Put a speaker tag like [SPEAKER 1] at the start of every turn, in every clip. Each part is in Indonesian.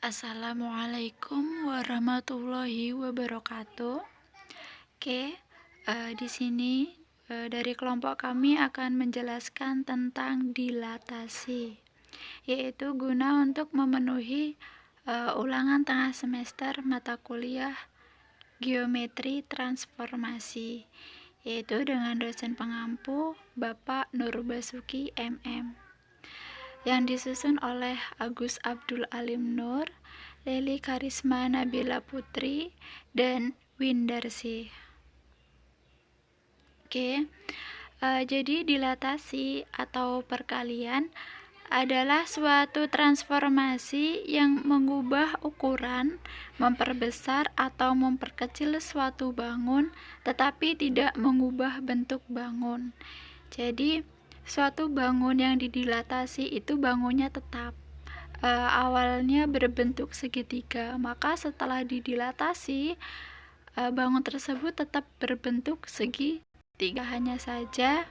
[SPEAKER 1] Assalamualaikum warahmatullahi wabarakatuh. Oke, di sini dari kelompok kami akan menjelaskan tentang dilatasi, yaitu guna untuk memenuhi ulangan tengah semester mata kuliah Geometri Transformasi, yaitu dengan dosen pengampu Bapak Nur Basuki MM, yang disusun oleh Agus Abdul Alim Nur, Leli Karisma Nabila Putri, dan Windarsi. Oke, jadi dilatasi atau perkalian adalah suatu transformasi yang mengubah ukuran, memperbesar atau memperkecil suatu bangun, tetapi tidak mengubah bentuk bangun. Jadi suatu bangun yang didilatasi itu bangunnya tetap awalnya berbentuk segitiga, maka setelah didilatasi bangun tersebut tetap berbentuk segitiga, hanya saja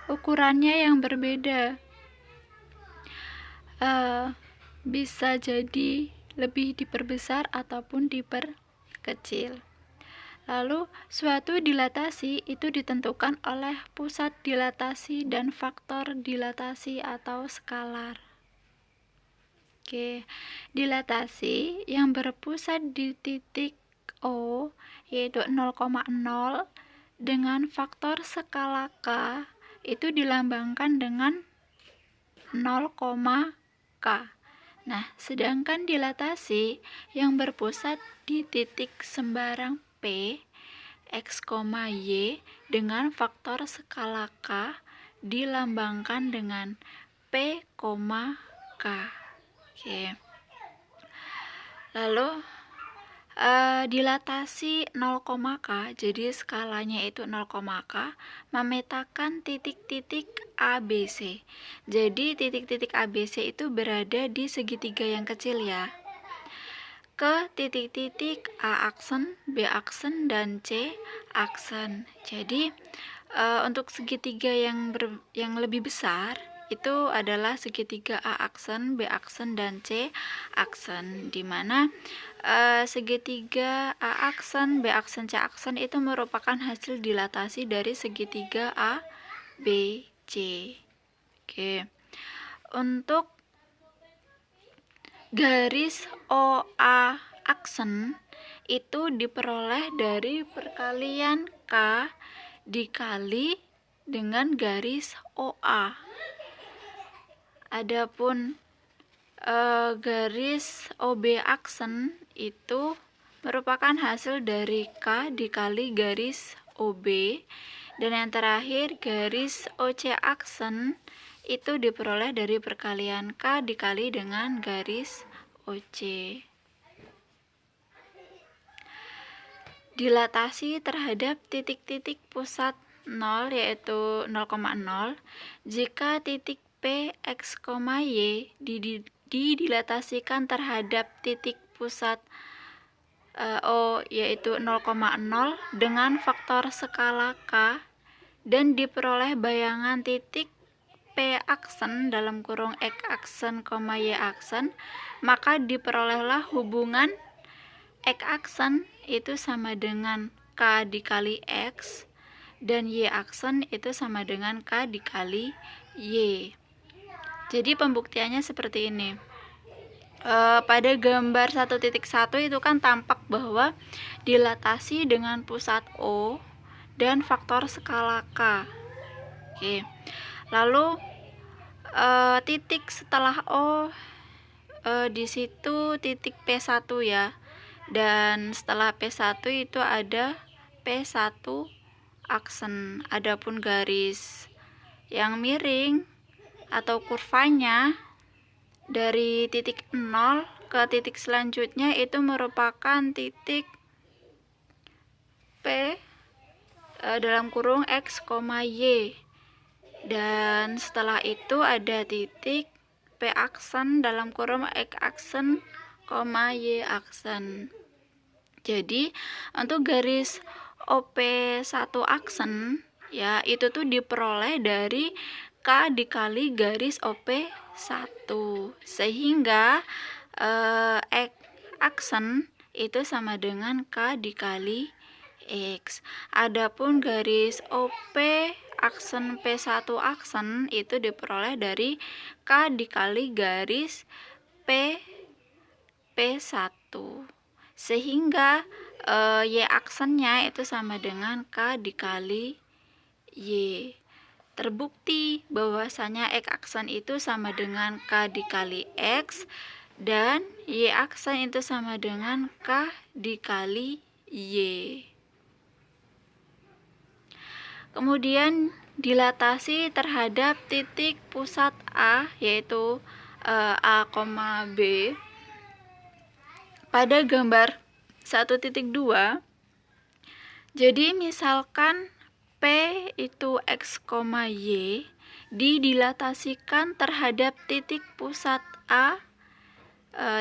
[SPEAKER 1] ukurannya yang berbeda, bisa jadi lebih diperbesar ataupun diperkecil. Lalu, suatu dilatasi itu ditentukan oleh pusat dilatasi dan faktor dilatasi atau skalar. Oke, dilatasi yang berpusat di titik O yaitu 0,0 dengan faktor skala K itu dilambangkan dengan 0, K. Nah, sedangkan dilatasi yang berpusat di titik sembarang P, X, Y dengan faktor skala K dilambangkan dengan P, K. Oke. Lalu dilatasi 0, K, jadi skalanya itu 0, K, memetakan titik-titik ABC. Jadi titik-titik ABC itu berada di segitiga yang kecil ya, ke titik-titik A aksen, B aksen, dan C aksen. Jadi untuk segitiga yang lebih besar itu adalah segitiga A aksen, B aksen, dan C aksen, di mana segitiga A aksen, B aksen, C aksen itu merupakan hasil dilatasi dari segitiga A, B, C. Oke. Untuk garis OA aksen itu diperoleh dari perkalian K dikali dengan garis OA. Adapun garis OB aksen itu merupakan hasil dari K dikali garis OB, dan yang terakhir garis OC aksen itu diperoleh dari perkalian K dikali dengan garis OC. Dilatasi terhadap titik-titik pusat 0 yaitu 0,0 jika titik P, X, Y didilatasikan terhadap titik pusat O yaitu 0,0 dengan faktor skala K dan diperoleh bayangan titik P aksen dalam kurung X aksen, Y aksen, maka diperolehlah hubungan X aksen itu sama dengan K dikali X dan Y aksen itu sama dengan K dikali Y. Jadi pembuktiannya seperti ini. Pada gambar 1.1 itu kan tampak bahwa dilatasi dengan pusat O dan faktor skala K. Oke. Lalu titik setelah O di situ titik P1 ya. Dan setelah P1 itu ada P1 aksen. Adapun garis yang miring atau kurvanya dari titik 0 ke titik selanjutnya itu merupakan titik P dalam kurung X, Y. Dan setelah itu ada titik P aksen dalam kurung X aksen, Y aksen. Jadi untuk garis OP1 aksen ya itu tuh diperoleh dari K dikali garis OP1, sehingga X aksen itu sama dengan K dikali X. Adapun garis OP aksen P1 aksen itu diperoleh dari K dikali garis P1. Sehingga Y aksennya itu sama dengan K dikali Y. Terbukti bahwasanya X aksen itu sama dengan K dikali X dan Y aksen itu sama dengan K dikali Y. Kemudian dilatasi terhadap titik pusat A, yaitu A, B. Pada gambar 1.2, jadi misalkan P itu X, Y didilatasikan terhadap titik pusat A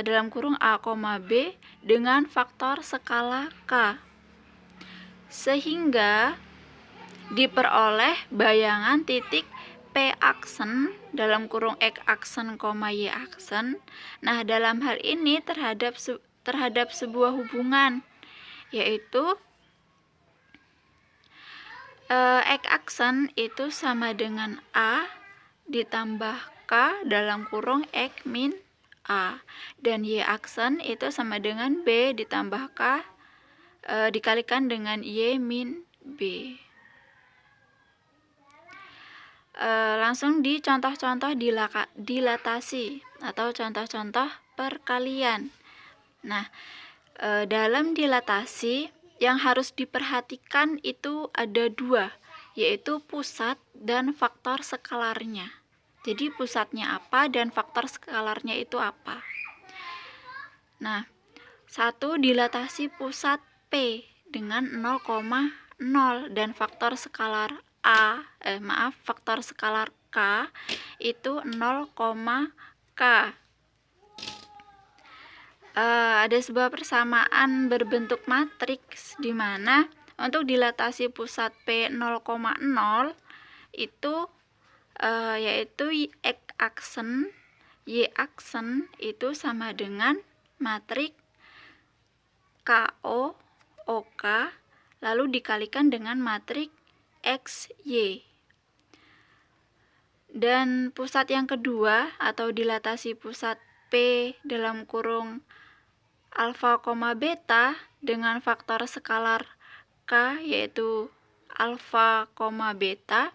[SPEAKER 1] dalam kurung A, B dengan faktor skala K, sehingga diperoleh bayangan titik P aksen dalam kurung X aksen, Y aksen. Nah, dalam hal ini terhadap sebuah hubungan, yaitu X aksen itu sama dengan A ditambah K dalam kurung X min A, dan Y aksen itu sama dengan B ditambah K dikalikan dengan Y min B. Langsung di contoh-contoh dilatasi atau contoh-contoh perkalian. Nah, dalam dilatasi yang harus diperhatikan itu ada dua, yaitu pusat dan faktor skalarnya. Jadi pusatnya apa dan faktor skalarnya itu apa? Nah, satu, dilatasi pusat P dengan 0,0 dan faktor skalar faktor skalar K itu 0, K. Ada sebuah persamaan berbentuk matriks di mana untuk dilatasi pusat P 0,0 itu yaitu X aksen, Y aksen itu sama dengan matriks KO, OK, lalu dikalikan dengan matriks XY. Dan pusat yang kedua atau dilatasi pusat P dalam kurung alfa, beta dengan faktor skalar K yaitu alfa, beta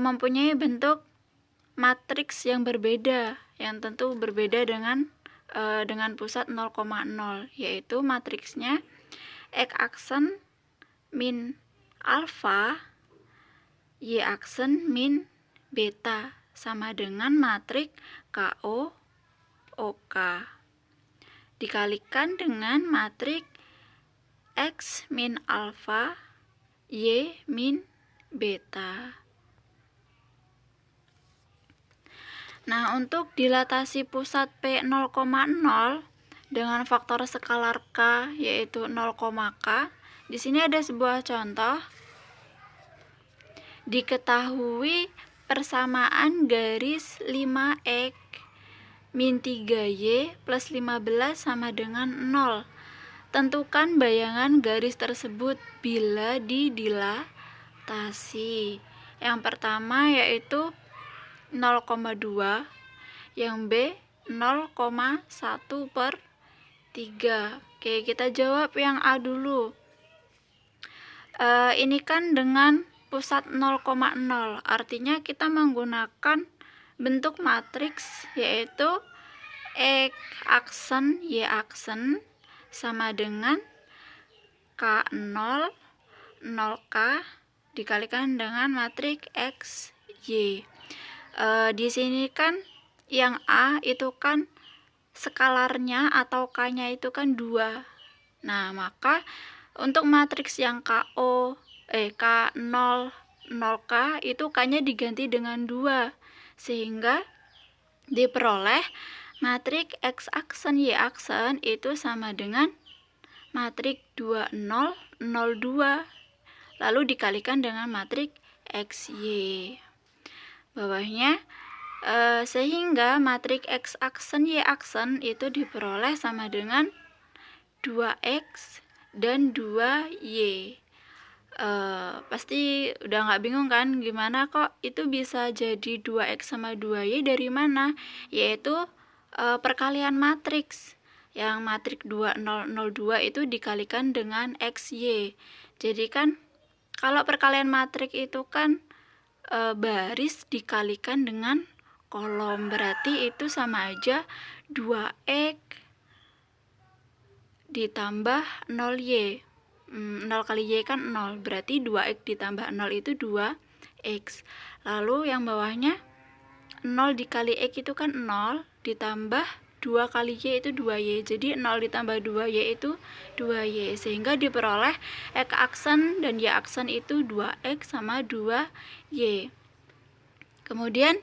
[SPEAKER 1] mempunyai bentuk matriks yang berbeda, yang tentu berbeda dengan pusat 0,0, yaitu matriksnya X aksen min alfa, Y aksen min beta sama dengan matriks KO, OK dikalikan dengan matriks X min alfa, Y min beta. Nah, untuk dilatasi pusat P 0,0 dengan faktor skalar K yaitu 0, K. Di sini ada sebuah contoh. Diketahui persamaan garis 5X min 3Y plus 15 sama dengan 0. Tentukan bayangan garis tersebut bila didilatasi. Yang pertama yaitu 0,2, yang B 0,1/3. Oke, kita jawab yang A dulu. Ini kan dengan pusat 0,0, artinya kita menggunakan bentuk matriks yaitu X aksen, Y aksen sama dengan K0, 0K dikalikan dengan matriks X, Y. Di sini kan yang A itu kan skalarnya atau K-nya itu kan 2. Nah, maka untuk matriks yang K0, 0K itu K-nya diganti dengan 2, sehingga diperoleh matriks X aksen, Y aksen itu sama dengan matriks 2, 0, 0, 2, lalu dikalikan dengan matriks XY. Bawahnya Sehingga matriks X aksen Y aksen itu diperoleh sama dengan 2X dan 2Y. Pasti udah nggak bingung kan, gimana kok itu bisa jadi 2X sama 2Y dari mana? Yaitu perkalian matriks. Yang matriks 2002 itu dikalikan dengan XY. Jadi kan kalau perkalian matriks itu kan baris dikalikan dengan kolom, berarti itu sama aja 2X ditambah 0Y. 0 kali Y kan 0, berarti 2X ditambah 0 itu 2X. Lalu yang bawahnya 0 dikali X itu kan 0, ditambah 2 kali Y itu 2Y. Jadi 0 ditambah 2Y itu 2Y. Sehingga diperoleh X aksen dan Y aksen itu 2X sama 2Y. Kemudian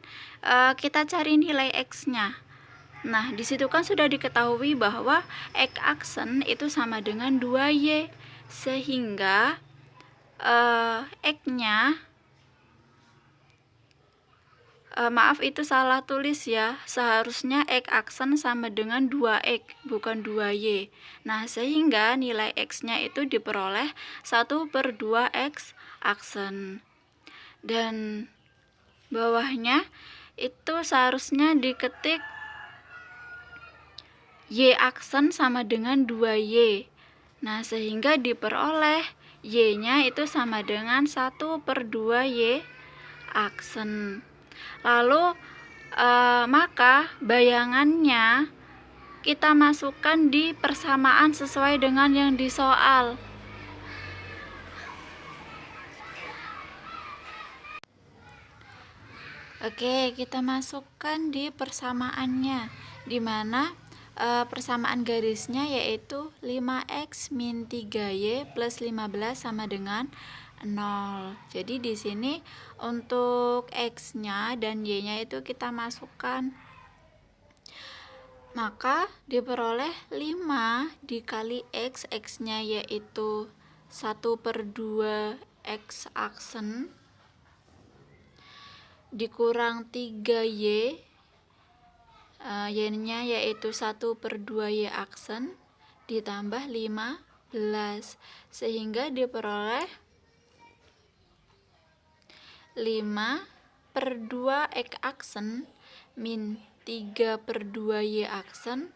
[SPEAKER 1] kita cari nilai X-nya. Nah, disitu kan sudah diketahui bahwa X aksen itu sama dengan 2Y. Sehingga X-nya, maaf itu salah tulis ya, seharusnya X aksen sama dengan 2X, bukan 2Y. Nah, sehingga nilai X-nya itu diperoleh 1/2X aksen. Dan bawahnya itu seharusnya diketik Y aksen sama dengan 2Y. Nah, sehingga diperoleh Y-nya itu sama dengan 1/2Y aksen. Lalu maka bayangannya kita masukkan di persamaan sesuai dengan yang di soal. Oke, kita masukkan di persamaannya, di mana persamaan garisnya yaitu 5X min 3Y plus 15 sama dengan 0. Jadi di sini untuk X-nya dan Y-nya itu kita masukkan. Maka diperoleh 5 dikali X, X-nya yaitu 1/2X aksen dikurang 3Y, Y-nya yaitu 1/2Y aksen ditambah 15, sehingga diperoleh 5/2X aksen min 3/2Y aksen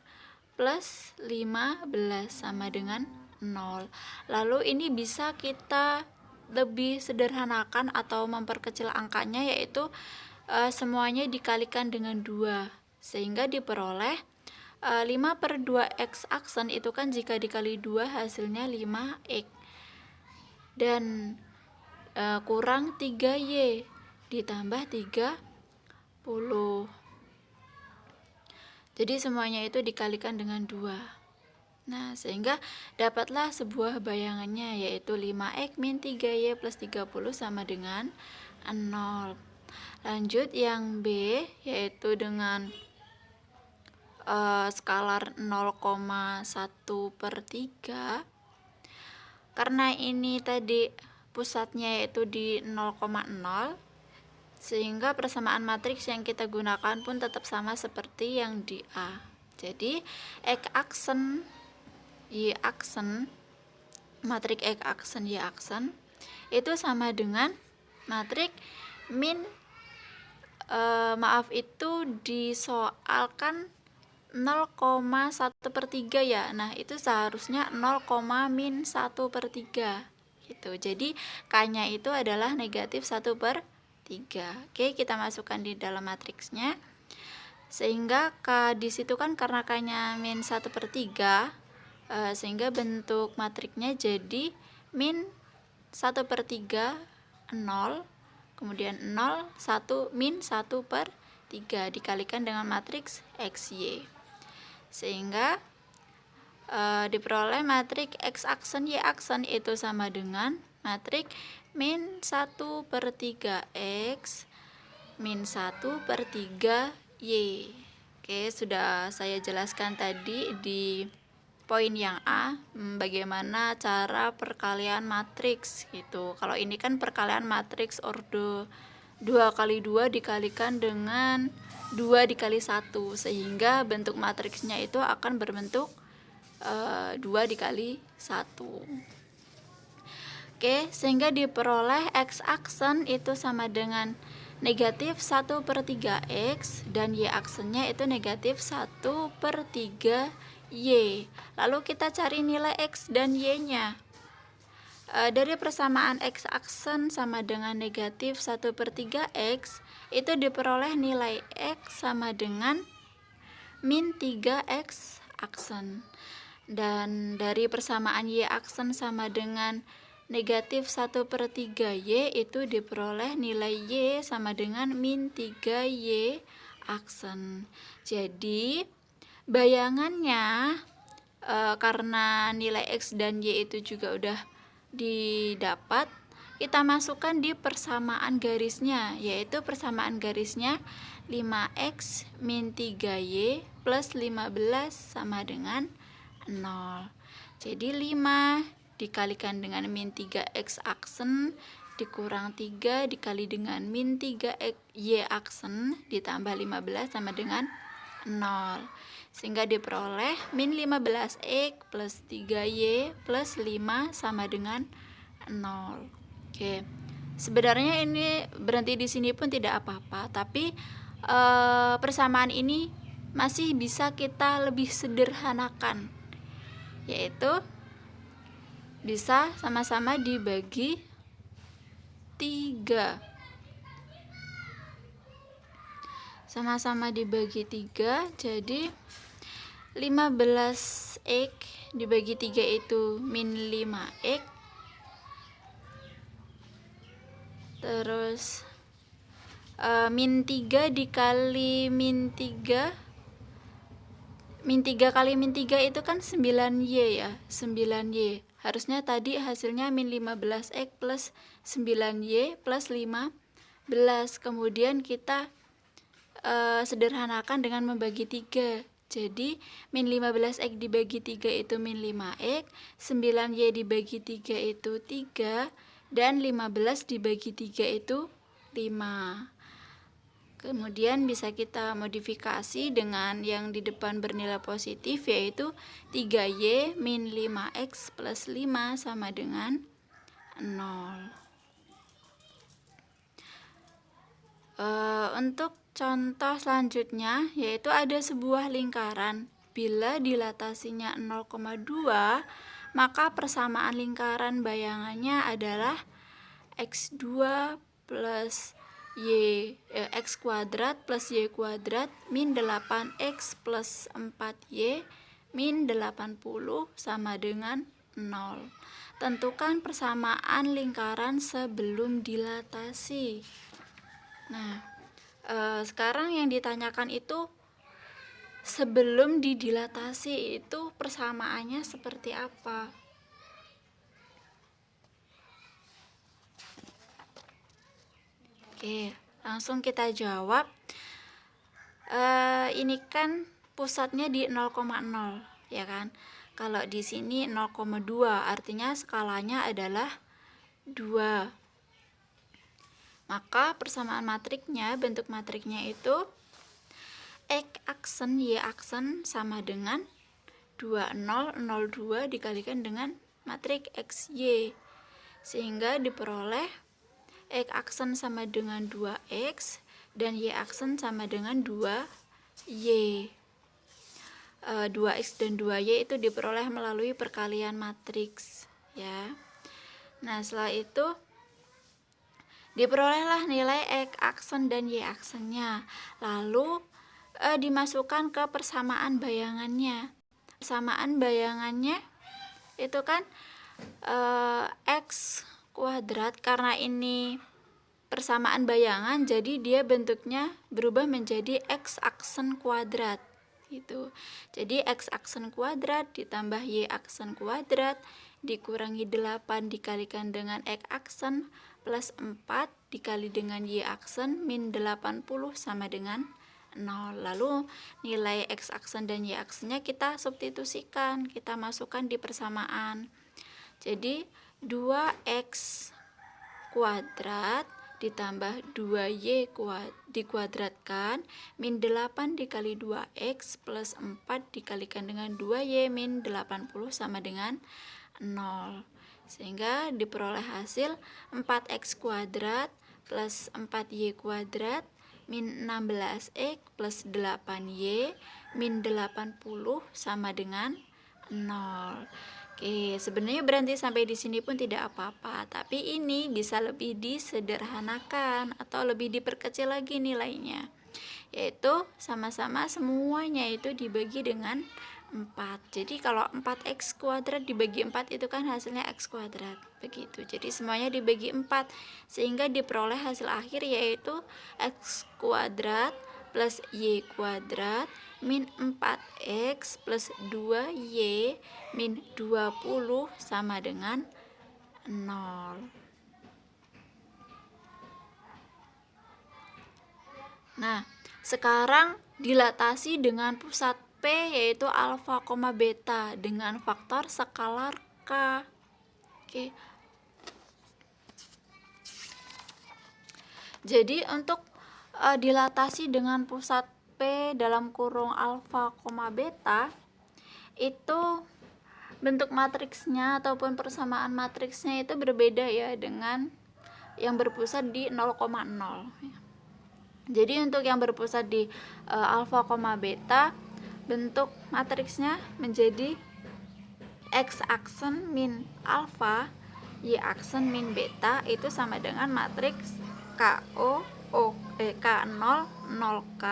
[SPEAKER 1] plus 15 sama dengan 0. Lalu ini bisa kita lebih sederhanakan atau memperkecil angkanya, yaitu semuanya dikalikan dengan 2, sehingga diperoleh 5/2X aksen itu kan jika dikali 2 hasilnya 5X, dan kurang 3Y ditambah 30. Jadi semuanya itu dikalikan dengan 2. Nah, sehingga dapatlah sebuah bayangannya, yaitu 5X min 3Y plus 30 sama dengan 0. Lanjut yang B, yaitu dengan skalar 0,1/3. Karena ini tadi pusatnya yaitu di 0,0, sehingga persamaan matriks yang kita gunakan pun tetap sama seperti yang di A. Jadi X aksen Y aksen, matriks X aksen Y aksen itu sama dengan matriks min itu disoalkan 0,1/3 ya. Nah, itu seharusnya 0,-1/3 gitu. Jadi K-nya itu adalah negatif 1/3. Oke, kita masukkan di dalam matriksnya. Sehingga K di situ kan karena K-nya min 1/3, sehingga bentuk matriksnya jadi min 1/3, 0, kemudian 0, 1, min 1/3 dikalikan dengan matriks XY. Sehingga diperoleh matriks X aksen Y aksen itu sama dengan matriks min 1/3X min 1/3Y. Oke, sudah saya jelaskan tadi di poin yang A, bagaimana cara perkalian matriks gitu. Kalau ini kan perkalian matriks ordo 2 kali 2 dikalikan dengan 2 dikali 1, sehingga bentuk matriksnya itu akan berbentuk 2 dikali 1. Oke, sehingga diperoleh X aksen itu sama dengan negatif 1/3 X, dan Y aksennya itu negatif 1/3 Y. Lalu kita cari nilai X dan Y nya. Dari persamaan X aksen sama dengan negatif 1/3 X, itu diperoleh nilai X sama dengan min 3 X aksen. Dan dari persamaan Y aksen sama dengan negatif 1/3 Y, itu diperoleh nilai Y sama dengan min 3 Y aksen. Jadi bayangannya, karena nilai X dan Y itu juga udah didapat, kita masukkan di persamaan garisnya, yaitu persamaan garisnya 5X min 3Y plus 15 sama dengan 0. Jadi 5 dikalikan dengan min 3X aksen dikurang 3 dikali dengan min 3Y aksen ditambah 15 sama dengan 0. Sehingga diperoleh min 15X plus 3Y plus 5 sama dengan 0. Oke. Sebenarnya ini berhenti di sini pun tidak apa-apa, tapi persamaan ini masih bisa kita lebih sederhanakan, yaitu bisa sama-sama dibagi 3. Sama-sama dibagi 3, jadi 15X dibagi 3 itu min 5X. Terus min 3 dikali min 3, min 3 kali min 3 itu kan 9Y ya, 9Y. Harusnya tadi hasilnya min 15X plus 9Y plus 15. Kemudian kita sederhanakan dengan membagi 3. Jadi min 15X dibagi 3 itu min 5X, 9Y dibagi 3 itu 3, dan 15 dibagi 3 itu 5. Kemudian bisa kita modifikasi dengan yang di depan bernilai positif, yaitu 3Y min 5X plus 5 sama dengan 0. Untuk contoh selanjutnya, yaitu ada sebuah lingkaran. Bila dilatasinya 0,2, maka persamaan lingkaran bayangannya adalah X2 plus X kuadrat plus Y kuadrat min 8X plus 4Y min 80 sama dengan 0. Tentukan persamaan lingkaran sebelum dilatasi. Nah, sekarang yang ditanyakan itu sebelum didilatasi itu persamaannya seperti apa? Oke, langsung kita jawab. Ini kan pusatnya di 0,0, ya kan? Kalau di sini 0,2, artinya skalanya adalah 2. Maka persamaan matriknya, bentuk matriknya itu X aksen Y aksen sama dengan 2002 dikalikan dengan matrik XY, sehingga diperoleh X aksen sama dengan 2X dan Y aksen sama dengan 2Y. 2X dan 2Y itu diperoleh melalui perkalian matriks, ya. Nah, setelah itu diperolehlah nilai X aksen dan Y aksennya. Lalu dimasukkan ke persamaan bayangannya. Persamaan bayangannya itu kan X kuadrat, karena ini persamaan bayangan, jadi dia bentuknya berubah menjadi X aksen kuadrat gitu. Jadi X aksen kuadrat ditambah Y aksen kuadrat dikurangi 8 dikalikan dengan X aksen plus 4 dikali dengan Y aksen min 80 sama dengan 0. Lalu nilai X aksen dan Y aksennya kita substitusikan, kita masukkan di persamaan. Jadi 2X kuadrat ditambah 2y dikuadratkan min 8 dikali 2x plus 4 dikalikan dengan 2y min 80 sama dengan 0. Sehingga diperoleh hasil 4x kuadrat plus 4y kuadrat min 16x plus 8y min 80 sama dengan 0. Oke, sebenarnya berhenti sampai di sini pun tidak apa-apa, tapi ini bisa lebih disederhanakan atau lebih diperkecil lagi nilainya, yaitu sama-sama semuanya itu dibagi dengan 4. Jadi kalau 4x kuadrat dibagi 4 itu kan hasilnya x kuadrat, begitu. Jadi semuanya dibagi 4 sehingga diperoleh hasil akhir yaitu x kuadrat plus y kuadrat min 4x plus 2y min 20 sama dengan 0. Nah, sekarang dilatasi dengan pusat P yaitu alfa, beta dengan faktor skalar K. Oke. Jadi untuk dilatasi dengan pusat P dalam kurung alfa, beta itu bentuk matriksnya ataupun persamaan matriksnya itu berbeda ya dengan yang berpusat di 0,0. Jadi untuk yang berpusat di alfa, beta bentuk matriksnya menjadi x aksen min alfa, y aksen min beta itu sama dengan matriks K0 0K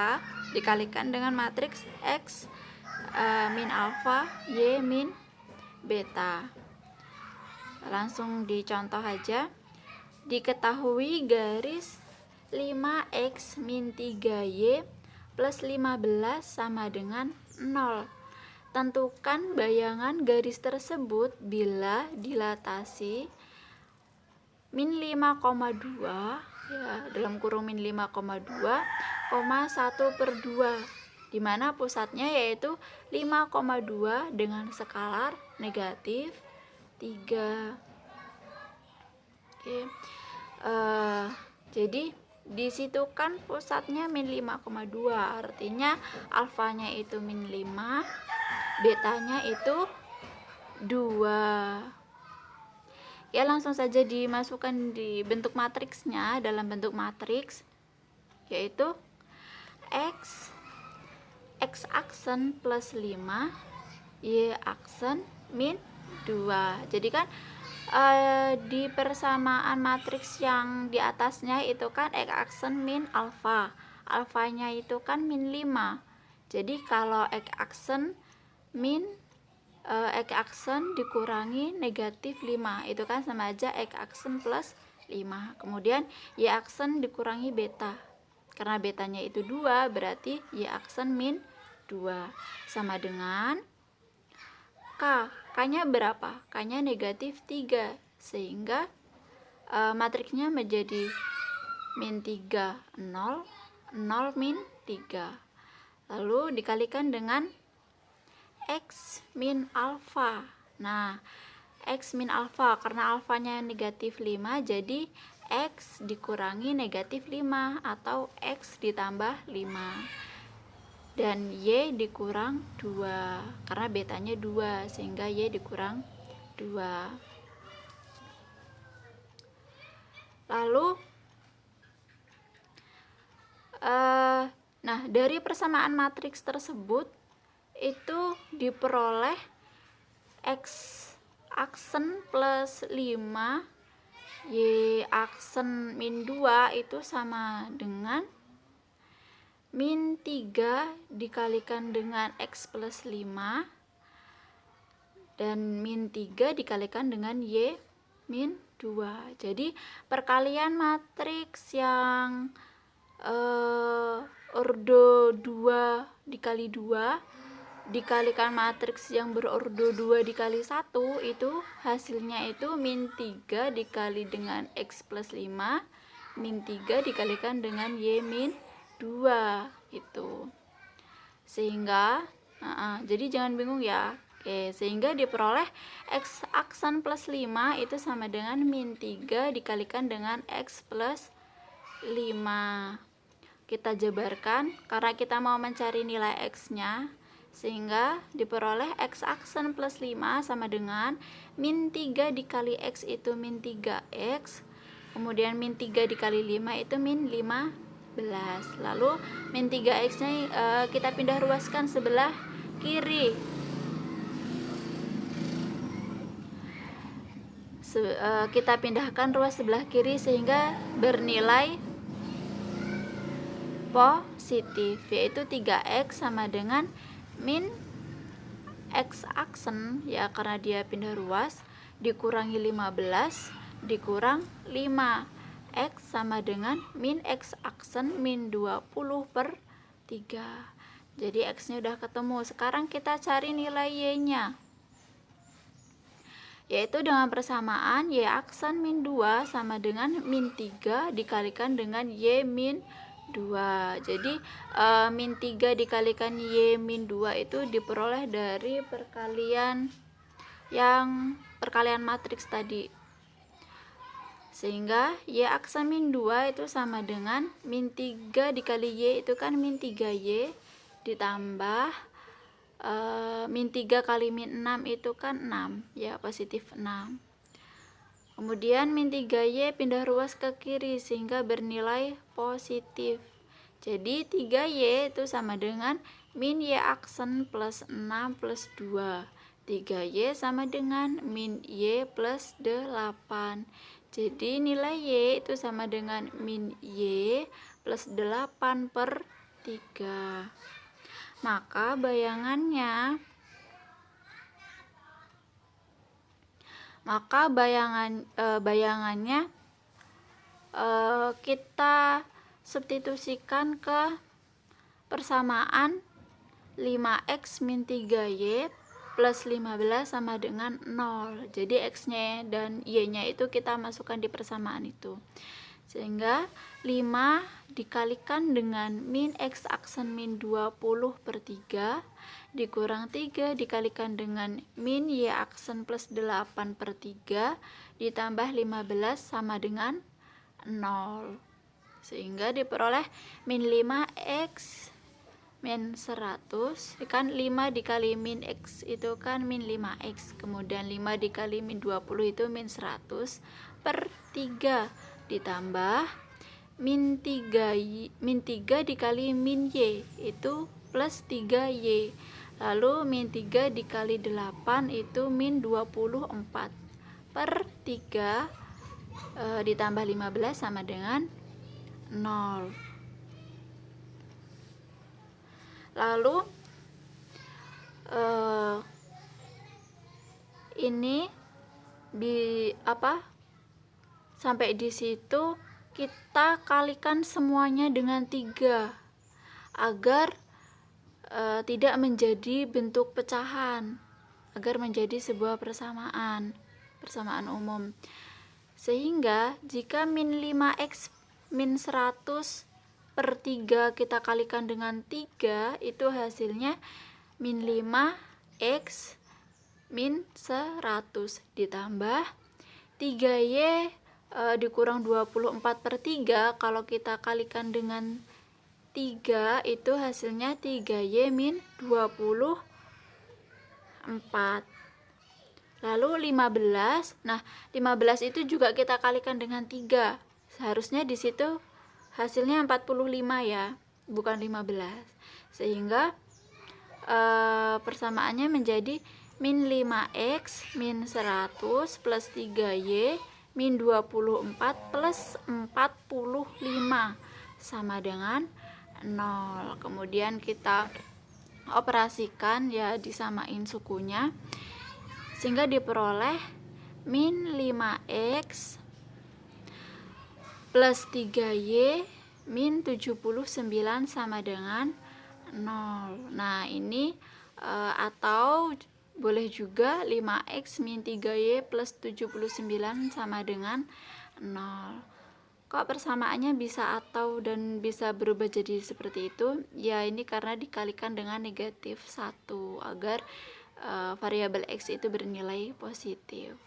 [SPEAKER 1] dikalikan dengan matriks X min alfa, Y min beta. Langsung dicontoh aja. Diketahui garis 5X min 3Y plus 15 sama dengan 0. Tentukan bayangan garis tersebut bila dilatasi min 5,2 ya, dalam kurung min 5,2, 1/2, di mana pusatnya yaitu 5,2 dengan skalar negatif 3. Oke. Jadi di situ kan pusatnya min 5,2, artinya alfanya itu min 5, betanya itu 2. Ya, langsung saja dimasukkan di bentuk matriksnya dalam bentuk matriks yaitu X aksen plus 5, Y aksen min 2. Jadi kan di persamaan matriks yang di atasnya itu kan X aksen min alfa. Alfanya itu kan min 5. Jadi kalau X aksen min X aksen dikurangi negatif 5 itu kan sama aja X aksen plus 5. Kemudian Y aksen dikurangi beta, karena betanya itu 2 berarti Y aksen min 2 sama dengan K. K-nya berapa? K-nya negatif 3, sehingga matriksnya menjadi min 3 0 0 min 3, lalu dikalikan dengan X min alfa. Nah, X min alfa karena alfanya negatif 5, jadi X dikurangi negatif 5 atau X ditambah 5. Dan Y dikurang 2 karena betanya 2 sehingga Y dikurang 2. Lalu nah, dari persamaan matriks tersebut itu diperoleh X aksen plus 5, Y aksen min 2 itu sama dengan min 3 dikalikan dengan X plus 5 dan min 3 dikalikan dengan Y min 2. Jadi perkalian matriks yang ordo 2 dikali 2 dikalikan matriks yang berordo 2 dikali 1 itu hasilnya itu min 3 dikali dengan X plus 5 min 3 dikalikan dengan Y min 2 itu. Sehingga jadi jangan bingung ya. Oke, sehingga diperoleh X aksen plus 5 itu sama dengan min 3 dikalikan dengan X plus 5. Kita jabarkan karena kita mau mencari nilai X-nya, sehingga diperoleh X aksen plus 5 sama dengan min 3 dikali X itu min 3X, kemudian min 3 dikali 5 itu min 15. Lalu min 3X nya kita pindah ruaskan sebelah kiri. Kita pindahkan ruas sebelah kiri sehingga bernilai positif, yaitu 3X sama dengan min X aksen, ya karena dia pindah ruas, dikurangi 15 dikurang 5. X sama dengan min X aksen min 20/3. Jadi X nya udah ketemu. Sekarang kita cari nilai Y nya, yaitu dengan persamaan Y aksen min 2 sama dengan min 3 dikalikan dengan Y min 2. Jadi min 3 dikalikan Y min 2 itu diperoleh dari perkalian matriks tadi. Sehingga Y aksen min 2 itu sama dengan min 3 dikali Y itu kan min 3Y ditambah min 3 kali min 6 itu kan 6, ya positif 6. Kemudian min 3Y pindah ruas ke kiri sehingga bernilai positif. Jadi 3Y itu sama dengan min Y aksen plus 6 plus 2. 3Y sama dengan min Y plus 8. Jadi nilai Y itu sama dengan min Y plus 8/3. Maka bayangannya kita substitusikan ke persamaan 5X min 3Y plus 15 sama dengan 0. Jadi X-nya dan Y-nya itu kita masukkan di persamaan itu. Sehingga 5 dikalikan dengan min X aksen min 20/3 dikurang 3 dikalikan dengan min Y aksen plus 8/3 ditambah 15 sama dengan 0. Sehingga diperoleh min 5X min 100, kan 5 dikali min X itu kan min 5X, kemudian 5 dikali min 20 itu min 100/3 ditambah min 3 dikali min Y itu plus 3Y, lalu min 3 dikali 8 itu min 24/3 ditambah 15 sama dengan 0. Lalu ini sampai di situ kita kalikan semuanya dengan 3 agar tidak menjadi bentuk pecahan, agar menjadi sebuah persamaan umum. Sehingga jika min 5X min 100/3 kita kalikan dengan 3, itu hasilnya min 5X min 100 ditambah 3Y dikurang 24/3. Kalau kita kalikan dengan 3 itu hasilnya 3Y min 24. Lalu 15. Nah, 15 itu juga kita kalikan dengan 3. Seharusnya di situ hasilnya 45 ya, bukan 15. Sehingga persamaannya menjadi min 5X min 100 plus 3Y min 24 plus 45 sama dengan 0. Kemudian kita operasikan, ya disamain sukunya, sehingga diperoleh min 5X plus 3Y min 79 sama dengan 0. Nah ini atau boleh juga 5X min 3Y plus 79 sama dengan 0. Kok persamaannya bisa atau dan bisa berubah jadi seperti itu? Ya ini karena dikalikan dengan negatif 1 agar variabel X itu bernilai positif.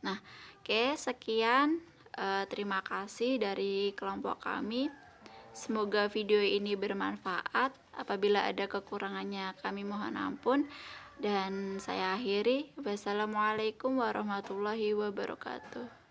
[SPEAKER 1] Nah, oke, sekian terima kasih dari kelompok kami. Semoga video ini bermanfaat. Apabila ada kekurangannya kami mohon ampun. Dan saya akhiri. Wassalamualaikum warahmatullahi wabarakatuh.